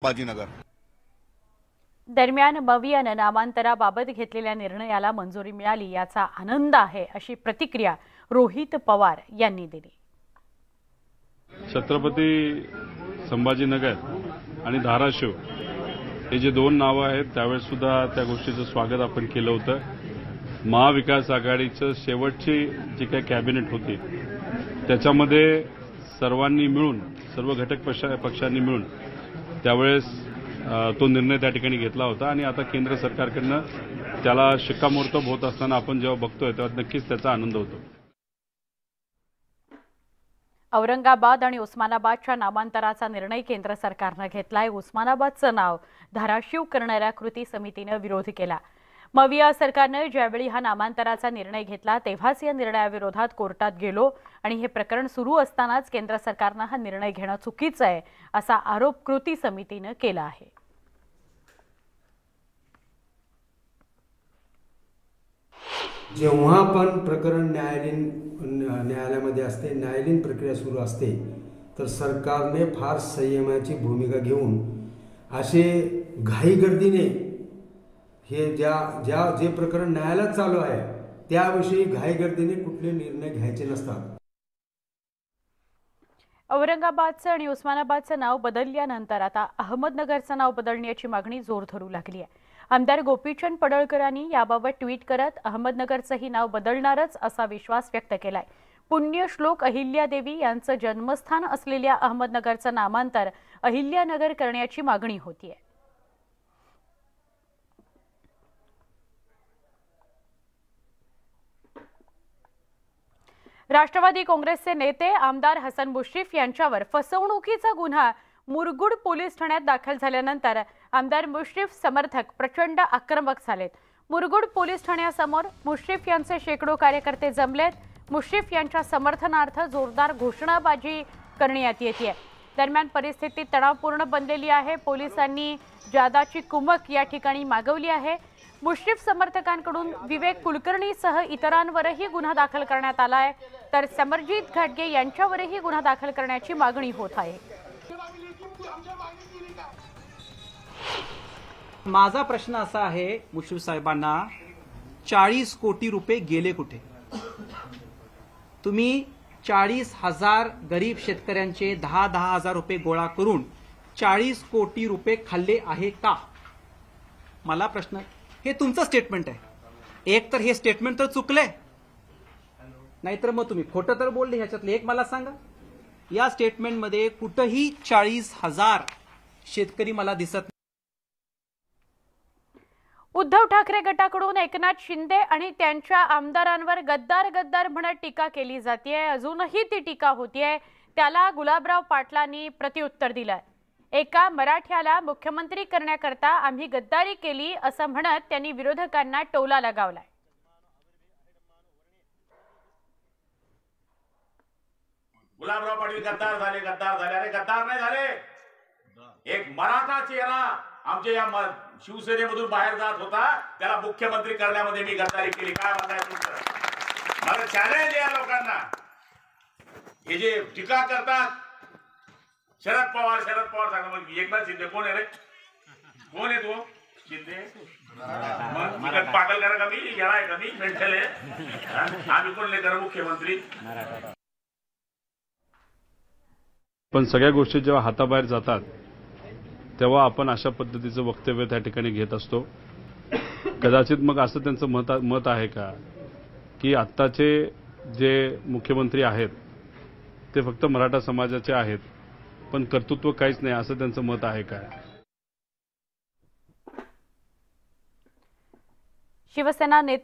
बाजीनगर। दरम्यान मवियानं नामांतराबाबत घेतलेल्या निर्णयाला मंजुरी मिळाली याचा आनंद आहे अशी प्रतिक्रिया रोहित पवार यांनी दिली। छत्रपती संभाजीनगर आणि धाराशिव हे जे दोन नावं आहेत त्यावेळेस सुद्धा त्या गोष्टीचं स्वागत आपण केलं होतं। महाविकास आघाडीचं शेवटची जी काही कॅबिनेट होती त्याच्यामध्ये सर्वांनी मिळून सर्व घटक पक्षांनी मिळून त्यावेळेस तो निर्णय त्या ठिकाणी घेतला होता आणि आता केंद्र सरकारकडनं त्याला शिक्कामोर्तब होत असताना आपण जेव्हा बघतोय तेव्हा नक्कीच त्याचा आनंद होतो। औरंगाबाद आणि उस्मानाबादच्या नामांतराचा निर्णय केंद्र सरकारने घेतलाय। उस्मानाबादचं नाव धाराशिव करणाऱ्या कृती समितीने विरोध केला। मविया सरकारने ज्यावेळी हा नामांतराचा निर्णय घेतला तेव्हाच या निर्णयाविरोधात कोर्टात गेलो आणि हे प्रकरण सुरू असतानाच केंद्र सरकारने हा निर्णय घेणं चुकीचं आहे असा आरोप कृती समितीने केला आहे। जेव्हा पण प्रकरण न्यायालयामध्ये असते, न्यायालयीन प्रक्रिया सुरू असते, तर सरकारने फार संयमाची भूमिका घेऊन असे घाईगर्दीने हे जे प्रकरण न्यायालयात चालू आहे त्याविषयी घाईगर्दीने कुठले निर्णय घ्यायचे नसतात। औरंगाबादचं आणि उस्मानाबादचं नाव बदलल्यानंतर आता अहमदनगरचं नाव बदलण्याची मागणी जोर धरू लागली आहे। आमदार गोपीचंद पडळकरांनी याबाबत ट्विट करत अहमदनगरचंही नाव बदलणारच असा विश्वास व्यक्त केलाय। पुण्यश्लोक अहिल्यादेवी यांचं जन्मस्थान असलेल्या अहमदनगरचं नामांतर अहिल्यानगर करण्याची मागणी होतीये। राष्ट्रवादी काँग्रेसचे नेते आमदार हसन मुश्रीफ यांच्यावर फसवणुकीचा गुन्हा मुरगुड पोलीस ठाण्यात दाखल झाल्यानंतर आमदार मुश्रीफ समर्थक प्रचंड आक्रमक झालेत। मुरगुड पोलीस ठाण्यासमोर मुश्रीफ यांचे शेकडो कार्यकर्ते जमलेत। मुश्रीफ यांच्या समर्थनार्थ जोरदार घोषणाबाजी करण्यात येते। दरम्यान परिस्थिती तणावपूर्ण बनलेली आहे। पोलिसांनी जादाची कुमक या ठिकाणी मागवली आहे। मुश्रीफ समर्थकांकडून विवेक कुलकर्णीसह इतरांवरही गुन्हा दाखल करण्यात आला आहे, तर समरजित घाटगे यांच्यावरही गुन्हा दाखल करण्याची मागणी होत आहे। माझा प्रश्न असा आहे मुश्रीफ साहेबांना, 40 कोटी रुपये गेले कुठे? तुम्ही 40,000 गरीब शेतकऱ्यांचे 10,000 हजार रुपये गोळा करून 40 कोटी रुपये खाल्ले आहे का? मला प्रश्न, हे तुमचं स्टेटमेंट आहे। एक तर हे स्टेटमेंट तर चुकले, नाहीतर मग तुम्ही खोटं तर बोलले। ह्याच्यातले एक मला सांगा, या स्टेटमेंटमध्ये कुठेही 40,000 शेतकरी मला दिसत नाही। उद्धव ठाकरे गटाकडून एकनाथ शिंदे आणि त्यांच्या आमदारांवर गद्दार म्हणत टीका केली जाते। अजूनही ती टीका होतीये। त्याला गुलाबराव पाटलांनी प्रत्युत्तर दिलंय। एका मराठ्याला मुख्यमंत्री करण्याकरता आम्ही गद्दारी केली असं म्हणत त्यांनी विरोधकांना टोला लगावलाय। गुलाबराव पाटील गद्दार झाले। अरे गद्दार नाही झाले। एक मराठा चेहरा आमच्या या शिवसेनेमधून बाहेर जात होता, त्याला मुख्यमंत्री करण्यामध्ये मी गद्दारी केली। काय म्हणताय तुमचं? मला चॅलेंज या लोकांना, हे जे टीका करतात शरद पवार सांगा, मग एकनाथ शिंदे कोण आहे रे? कोण आहे तो शिंदे? पागल करा का मी? येणार का मी? मेंटल आहे आम्ही कोण नाही करा मुख्यमंत्री? पण सगळ्या गोष्टी जेव्हा हाताबाहेर जातात तेव्हा आपण अशा पद्धतीचं वक्तव्य त्या ठिकाणी घेत असतो। कदाचित मग असं त्यांचं मत आहे का की आत्ताचे जे मुख्यमंत्री आहेत ते फक्त मराठा समाजाचे आहेत पण कर्तृत्व काहीच नाही, असं त्यांचं मत आहे काय? शिवसेना नेते